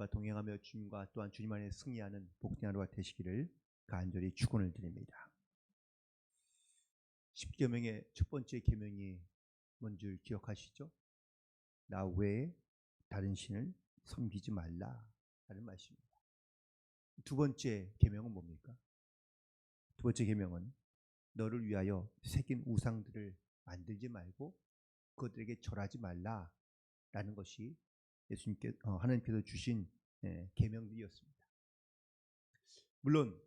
여러분과 동행하며 주님과 또한 주님 안에 승리하는 복된 하루가 되시기를 간절히 축원을 드립니다. 10계명의 첫 번째 계명이 뭔 줄 기억하시죠? 나 외에 다른 신을 섬기지 말라 라는 말씀입니다. 두 번째 계명은 뭡니까? 두 번째 계명은 너를 위하여 새긴 우상들을 만들지 말고 그들에게 절하지 말라라는 것이 하나님께서 주신 계명들이었습니다. 물론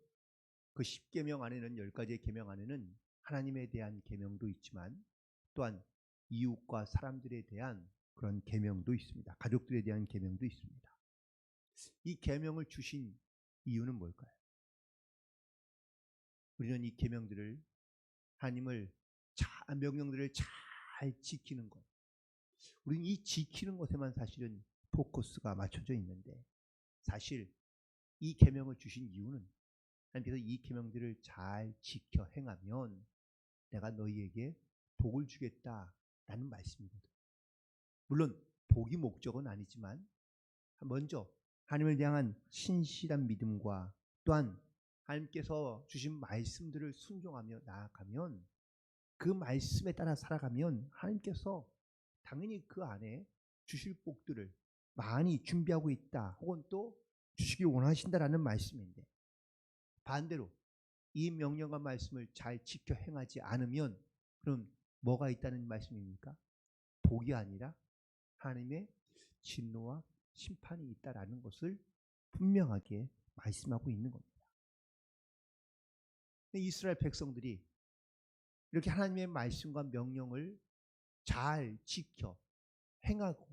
그 10계명 안에는 10가지의 계명 안에는 하나님에 대한 계명도 있지만 또한 이웃과 사람들에 대한 그런 계명도 있습니다. 가족들에 대한 계명도 있습니다. 이 계명을 주신 이유는 뭘까요? 우리는 이 계명들을 하나님을 명령들을 잘 지키는 것, 우리는 이 지키는 것에만 사실은 포커스가 맞춰져 있는데 사실 이 계명을 주신 이유는 하나님께서 이 계명들을 잘 지켜 행하면 내가 너희에게 복을 주겠다라는 말씀이거든. 물론 복이 목적은 아니지만 먼저 하나님을 향한 신실한 믿음과 또한 하나님께서 주신 말씀들을 순종하며 나아가면 그 말씀에 따라 살아가면 하나님께서 당연히 그 안에 주실 복들을 많이 준비하고 있다 혹은 또 주시길 원하신다라는 말씀인데 반대로 이 명령과 말씀을 잘 지켜 행하지 않으면 그럼 뭐가 있다는 말씀입니까? 복이 아니라 하나님의 진노와 심판이 있다라는 것을 분명하게 말씀하고 있는 겁니다. 이스라엘 백성들이 이렇게 하나님의 말씀과 명령을 잘 지켜 행하고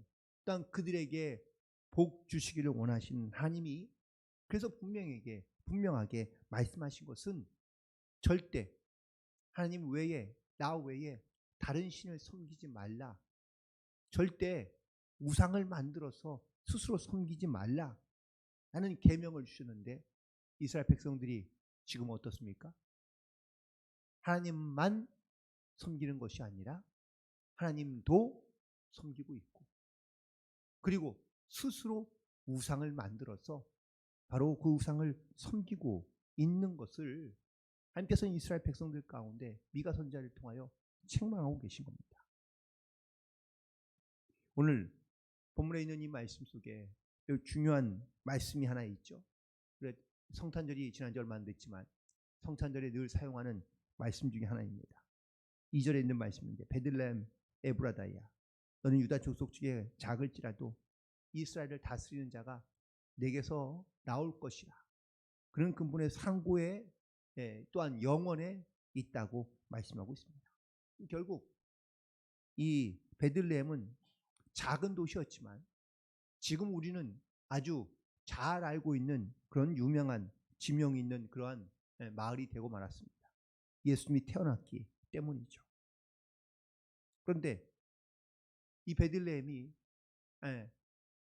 또한 그들에게 복 주시기를 원하시는 하나님이 그래서 분명하게 말씀하신 것은 절대 하나님 외에 나 외에 다른 신을 섬기지 말라. 절대 우상을 만들어서 스스로 섬기지 말라. 라는 계명을 주셨는데 이스라엘 백성들이 지금 어떻습니까? 하나님만 섬기는 것이 아니라 하나님도 섬기고 있고 그리고 스스로 우상을 만들어서 바로 그 우상을 섬기고 있는 것을 하나님께서는 이스라엘 백성들 가운데 미가 선지자를 통하여 책망하고 계신 겁니다. 오늘 본문에 있는 이 말씀 속에 중요한 말씀이 하나 있죠. 성탄절이 지난주 얼마 안 됐지만 성탄절에 늘 사용하는 말씀 중에 하나입니다. 2절에 있는 말씀인데 베들레헴 에브라다야 너는 유다 족속 중에 작을지라도 이스라엘을 다스리는 자가 내게서 나올 것이라. 그런 근본의 상고에 또한 영원에 있다고 말씀하고 있습니다. 결국 이 베들레헴은 작은 도시였지만 지금 우리는 아주 잘 알고 있는 그런 유명한 지명이 있는 그러한 마을이 되고 말았습니다. 예수님이 태어났기 때문이죠. 그런데 이 베들레헴이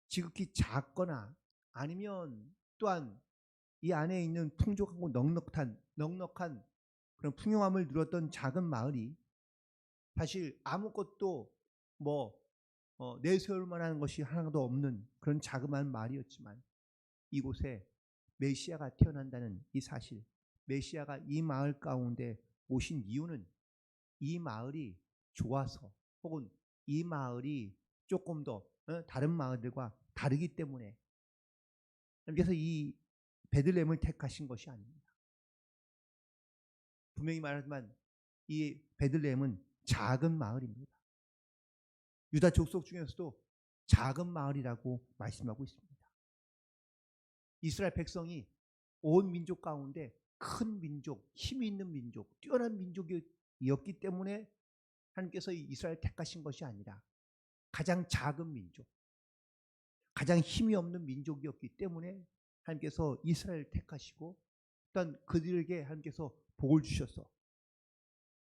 지극히 작거나 아니면 또한 이 안에 있는 풍족하고 넉넉한 그런 풍요함을 누렸던 작은 마을이 사실 아무것도 내세울 만한 것이 하나도 없는 그런 자그마한 마을이었지만 이곳에 메시아가 태어난다는 이 사실, 메시아가 이 마을 가운데 오신 이유는 이 마을이 좋아서 혹은 이 마을이 조금 더 다른 마을들과 다르기 때문에 그래서 이 베들레헴을 택하신 것이 아닙니다. 분명히 말하지만 이 베들레헴은 작은 마을입니다. 유다 족속 중에서도 작은 마을이라고 말씀하고 있습니다. 이스라엘 백성이 온 민족 가운데 큰 민족, 힘이 있는 민족, 뛰어난 민족이었기 때문에 하나님께서 이스라엘 택하신 것이 아니라 가장 작은 민족, 가장 힘이 없는 민족이었기 때문에 하나님께서 이스라엘을 택하시고 또한 그들에게 하나님께서 복을 주셔서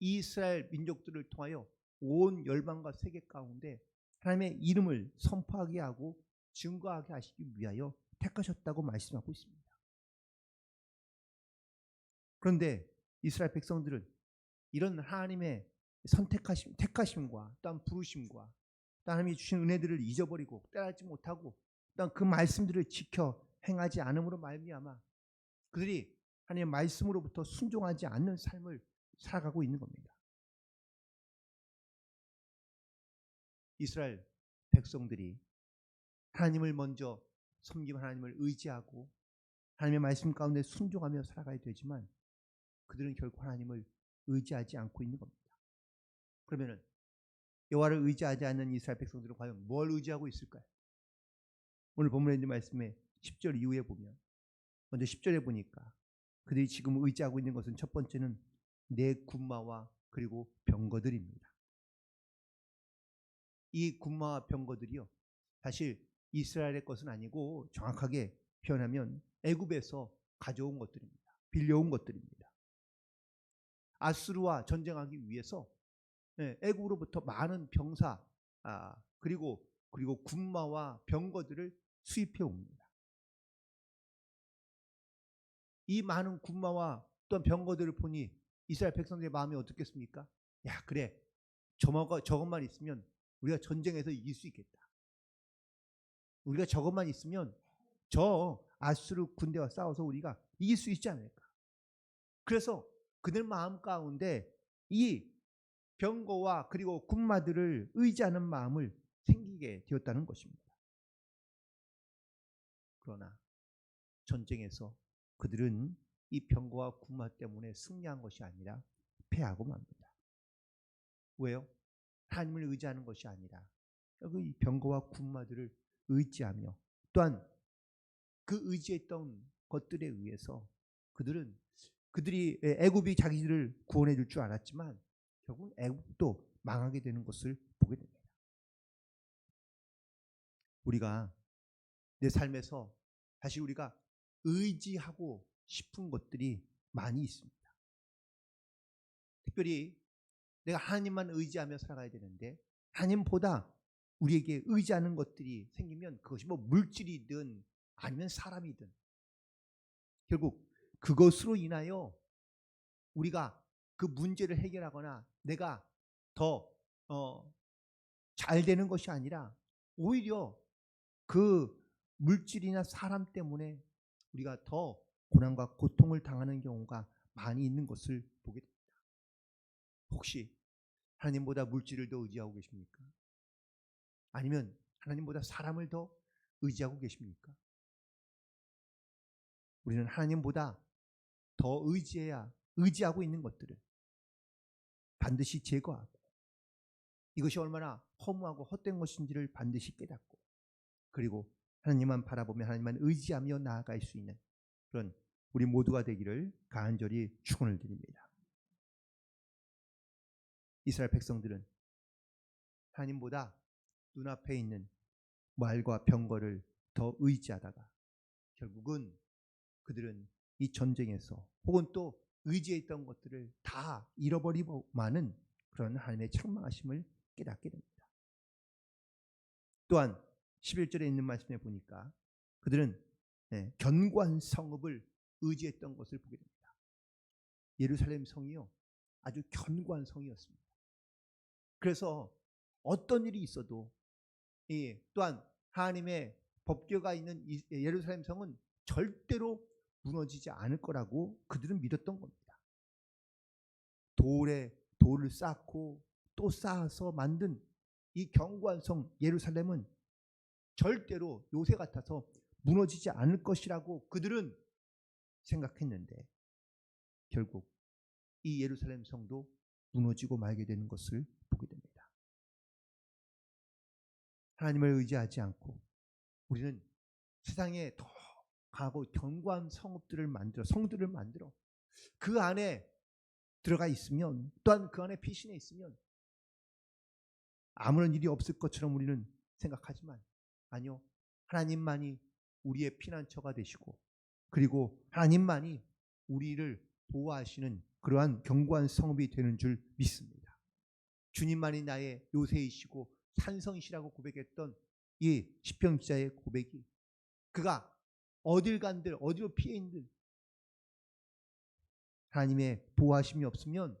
이스라엘 민족들을 통하여 온 열방과 세계 가운데 하나님의 이름을 선포하게 하고 증거하게 하시기 위하여 택하셨다고 말씀하고 있습니다. 그런데 이스라엘 백성들은 이런 하나님의 택하심과 또한 부르심과 또 하나님이 주신 은혜들을 잊어버리고 따라하지 못하고 또한 그 말씀들을 지켜 행하지 않음으로 말미암아 그들이 하나님의 말씀으로부터 순종하지 않는 삶을 살아가고 있는 겁니다. 이스라엘 백성들이 하나님을 먼저 섬기며 하나님을 의지하고 하나님의 말씀 가운데 순종하며 살아가야 되지만 그들은 결국 하나님을 의지하지 않고 있는 겁니다. 그러면은 여호와를 의지하지 않는 이스라엘 백성들은 과연 뭘 의지하고 있을까요? 오늘 본문에 있는 말씀에 10절 이후에 보면 먼저 10절에 보니까 그들이 지금 의지하고 있는 것은 첫 번째는 내 군마와 그리고 병거들입니다. 이 군마와 병거들이요 사실 이스라엘의 것은 아니고 정확하게 표현하면 애굽에서 가져온 것들입니다. 빌려온 것들입니다. 아수르와 전쟁하기 위해서 애굽으로부터 많은 병사 그리고 군마와 병거들을 수입해 옵니다. 이 많은 군마와 또한 병거들을 보니 이스라엘 백성들의 마음이 어떻겠습니까? 야 그래 저것만 있으면 우리가 전쟁에서 이길 수 있겠다. 우리가 저것만 있으면 저 아수르 군대와 싸워서 우리가 이길 수 있지 않을까. 그래서 그들 마음 가운데 이 병거와 그리고 군마들을 의지하는 마음을 생기게 되었다는 것입니다. 그러나 전쟁에서 그들은 이 병거와 군마 때문에 승리한 것이 아니라 패하고 맙니다. 왜요? 하나님을 의지하는 것이 아니라 이 병거와 군마들을 의지하며 또한 그 의지했던 것들에 의해서 그들이 애굽이 자기들을 구원해 줄 줄 알았지만 결국 애굽도 망하게 되는 것을 보게 됩니다. 우리가 내 삶에서 사실 우리가 의지하고 싶은 것들이 많이 있습니다. 특별히 내가 하나님만 의지하며 살아가야 되는데 하나님보다 우리에게 의지하는 것들이 생기면 그것이 뭐 물질이든 아니면 사람이든 결국 그것으로 인하여 우리가 그 문제를 해결하거나 내가 더 잘 되는 것이 아니라 오히려 그 물질이나 사람 때문에 우리가 더 고난과 고통을 당하는 경우가 많이 있는 것을 보게 됩니다. 혹시 하나님보다 물질을 더 의지하고 계십니까? 아니면 하나님보다 사람을 더 의지하고 계십니까? 우리는 하나님보다 더 의지하고 있는 것들을 반드시 제거하고 이것이 얼마나 허무하고 헛된 것인지를 반드시 깨닫고 그리고 하나님만 바라보며 하나님만 의지하며 나아갈 수 있는 그런 우리 모두가 되기를 간절히 축원을 드립니다. 이스라엘 백성들은 하나님보다 눈앞에 있는 말과 병거를 더 의지하다가 결국은 그들은 이 전쟁에서 혹은 또 의지했던 것들을 다 잃어버리고 마는 그런 하나님의 책망하심을 깨닫게 됩니다. 또한 11절에 있는 말씀에 보니까 그들은 견고한 성읍을 의지했던 것을 보게 됩니다. 예루살렘 성이요 아주 견고한 성이었습니다. 그래서 어떤 일이 있어도 또한 하나님의 법궤가 있는 예루살렘 성은 절대로 무너지지 않을 거라고 그들은 믿었던 겁니다. 돌을 쌓고 또 쌓아서 만든 이 견고한 성 예루살렘은 절대로 요새 같아서 무너지지 않을 것이라고 그들은 생각했는데 결국 이 예루살렘 성도 무너지고 말게 되는 것을 보게 됩니다. 하나님을 의지하지 않고 우리는 세상에 더 강하고 견고한 성들을 만들어 그 안에 들어가 있으면 또한 그 안에 피신해 있으면 아무런 일이 없을 것처럼 우리는 생각하지만 아니요. 하나님만이 우리의 피난처가 되시고 그리고 하나님만이 우리를 보호하시는 그러한 견고한 성읍이 되는 줄 믿습니다. 주님만이 나의 요새이시고 산성이시라고 고백했던 이 시편 기자의 고백이 그가 어딜 간들 어디로 피해인들 하나님의 보호하심이 없으면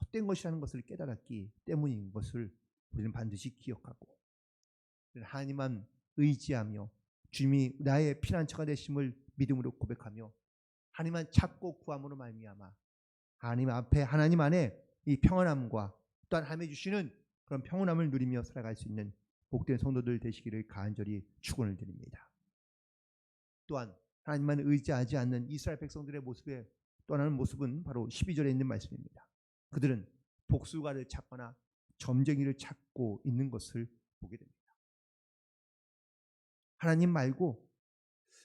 헛된 것이라는 것을 깨달았기 때문인 것을 우리는 반드시 기억하고 하나님만 의지하며 주님이 나의 피난처가 되심을 믿음으로 고백하며 하나님만 찾고 구함으로 말미암아 하나님 안에 이 평안함과 또한 하나님이 주시는 그런 평온함을 누리며 살아갈 수 있는 복된 성도들 되시기를 간절히 축원을 드립니다. 또한 하나님만 의지하지 않는 이스라엘 백성들의 모습의 또 하나의 모습은 바로 12절에 있는 말씀입니다. 그들은 복수가를 찾거나 점쟁이를 찾고 있는 것을 보게 됩니다. 하나님 말고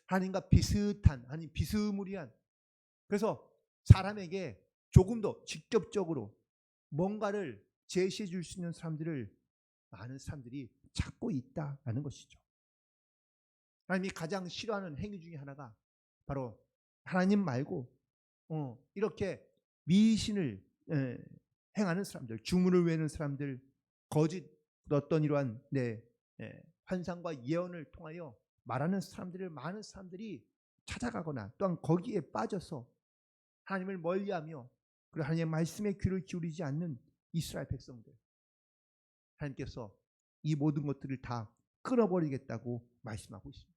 하나님과 비슷한, 아니 비스무리한, 그래서 사람에게 조금 더 직접적으로 뭔가를 제시해 줄 수 있는 사람들을 많은 사람들이 찾고 있다라는 것이죠. 하나님이 가장 싫어하는 행위 중에 하나가 바로 하나님 말고 이렇게 미신을 행하는 사람들, 주문을 외우는 사람들, 거짓 어떤 이러한 환상과 예언을 통하여 말하는 사람들을 많은 사람들이 찾아가거나 또한 거기에 빠져서 하나님을 멀리하며 그리고 하나님의 말씀에 귀를 기울이지 않는 이스라엘 백성들, 하나님께서 이 모든 것들을 다 끊어버리겠다고 말씀하고 있습니다.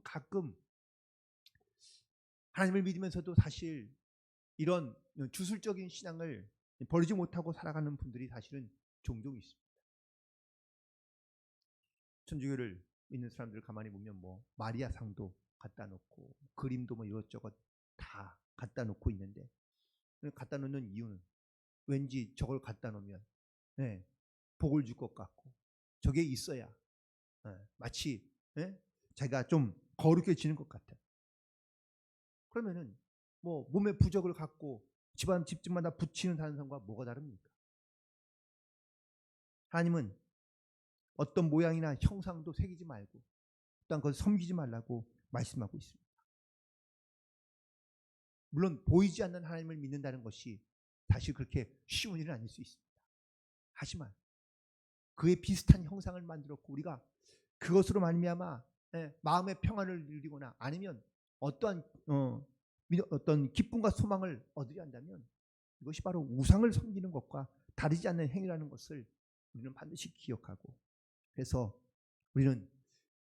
가끔 하나님을 믿으면서도 사실 이런 주술적인 신앙을 버리지 못하고 살아가는 분들이 사실은 종종 있습니다. 천주교를 믿는 사람들을 가만히 보면 뭐 마리아 상도 갖다 놓고 그림도 뭐 이것저것 다 갖다 놓고 있는데, 갖다 놓는 이유는 왠지 저걸 갖다 놓으면 복을 줄 것 같고 저게 있어야 마치 자기가 좀 거룩해지는 것 같아. 그러면은 뭐 몸에 부적을 갖고 집집마다 붙이는 사람과 뭐가 다릅니까? 하나님은 어떤 모양이나 형상도 새기지 말고 또한 그것을 섬기지 말라고 말씀하고 있습니다. 물론 보이지 않는 하나님을 믿는다는 것이 사실 그렇게 쉬운 일은 아닐 수 있습니다. 하지만 그에 비슷한 형상을 만들었고 우리가 그것으로 말미암아 마음의 평안을 누리거나 아니면 어떠한 어떤 기쁨과 소망을 얻으려 한다면 이것이 바로 우상을 섬기는 것과 다르지 않는 행위라는 것을 우리는 반드시 기억하고, 그래서 우리는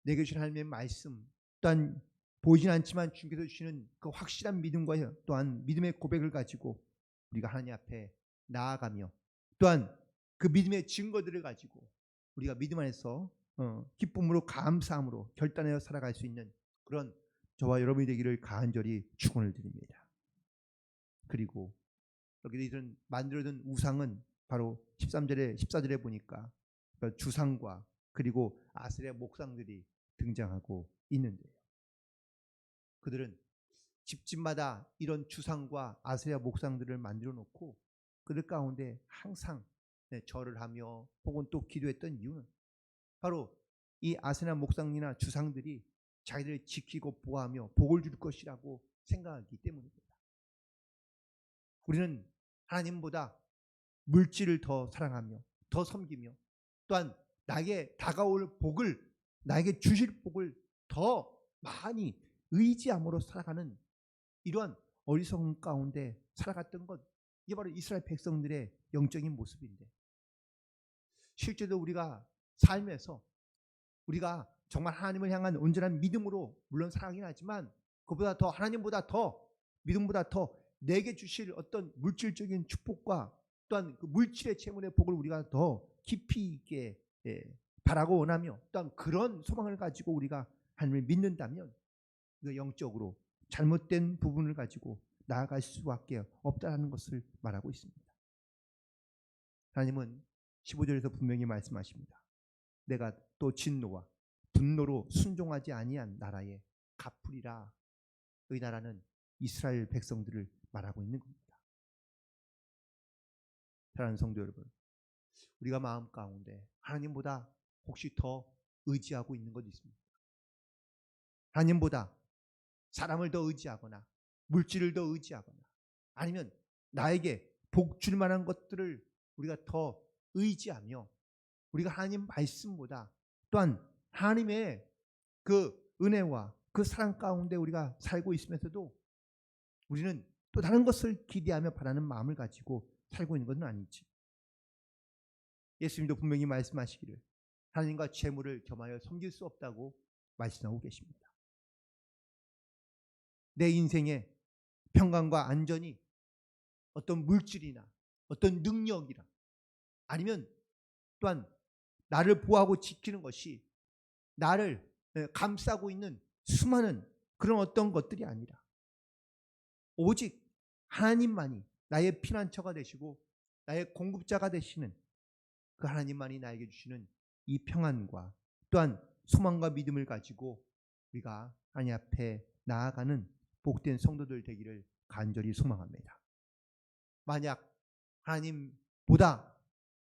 내게 주신 하나님의 말씀 또한 보이진 않지만 주께서 주시는 그 확실한 믿음과 또한 믿음의 고백을 가지고 우리가 하나님 앞에 나아가며 또한 그 믿음의 증거들을 가지고 우리가 믿음 안에서 기쁨으로 감사함으로 결단하여 살아갈 수 있는 그런 저와 여러분이 되기를 간절히 축원을 드립니다. 그리고 여기들은 만들어둔 우상은 바로 14절에 보니까 주상과 그리고 아세라 목상들이 등장하고 있는데요. 그들은 집집마다 이런 주상과 아세라 목상들을 만들어 놓고 그들 가운데 항상 절을 하며 혹은 또 기도했던 이유는 바로 이 아세라 목상이나 주상들이 자기들을 지키고 보호하며 복을 줄 것이라고 생각하기 때문입니다. 우리는 하나님보다 물질을 더 사랑하며 더 섬기며 또한 나에게 다가올 복을, 나에게 주실 복을 더 많이 의지함으로 살아가는 이러한 어리석음 가운데 살아갔던 것, 이게 바로 이스라엘 백성들의 영적인 모습인데, 실제로 우리가 삶에서 우리가 정말 하나님을 향한 온전한 믿음으로 물론 살아가긴 하지만 그보다 더 하나님보다 더 믿음보다 더 내게 주실 어떤 물질적인 축복과 또한 그 물질의 채물의 복을 우리가 더 깊이 있게 바라고 원하며 또한 그런 소망을 가지고 우리가 하나님을 믿는다면 그 영적으로 잘못된 부분을 가지고 나아갈 수밖에 없다는 것을 말하고 있습니다. 하나님은 15절에서 분명히 말씀하십니다. 내가 또 진노와 분노로 순종하지 아니한 나라에 갚으리라. 이 나라는 이스라엘 백성들을 말하고 있는 겁니다. 사랑하는 성도 여러분, 우리가 마음 가운데 하나님보다 혹시 더 의지하고 있는 것 있습니까? 하나님보다 사람을 더 의지하거나 물질을 더 의지하거나 아니면 나에게 복 줄 만한 것들을 우리가 더 의지하며 우리가 하나님 말씀보다 또한 하나님의 그 은혜와 그 사랑 가운데 우리가 살고 있으면서도 우리는 또 다른 것을 기대하며 바라는 마음을 가지고 살고 있는 것은 아니지. 예수님도 분명히 말씀하시기를 하나님과 재물을 겸하여 섬길 수 없다고 말씀하고 계십니다. 내 인생의 평강과 안전이 어떤 물질이나 어떤 능력이나 아니면 또한 나를 보호하고 지키는 것이 나를 감싸고 있는 수많은 그런 어떤 것들이 아니라 오직 하나님만이 나의 피난처가 되시고 나의 공급자가 되시는 그 하나님만이 나에게 주시는 이 평안과 또한 소망과 믿음을 가지고 우리가 하나님 앞에 나아가는 복된 성도들 되기를 간절히 소망합니다. 만약 하나님보다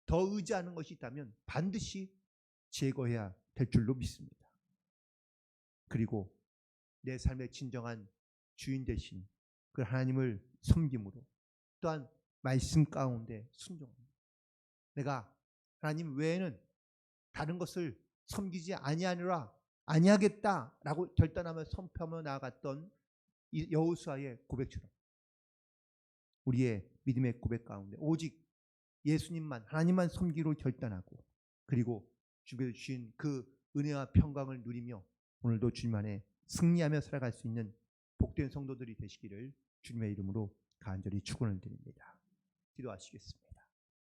더 의지하는 것이 있다면 반드시 제거해야 될 줄로 믿습니다. 그리고 내 삶의 진정한 주인 되신 그 하나님을 섬김으로 또한 말씀 가운데 순종합니다. 내가 하나님 외에는 다른 것을 섬기지 아니하겠다라고 결단하며 선포하며 나아갔던 이 여호수아의 고백처럼 우리의 믿음의 고백 가운데 오직 예수님만 하나님만 섬기로 결단하고 그리고 주께서 주신 그 은혜와 평강을 누리며 오늘도 주님 안에 승리하며 살아갈 수 있는 복된 성도들이 되시기를 주님의 이름으로 간절히 축원을 드립니다. 기도하시겠습니다.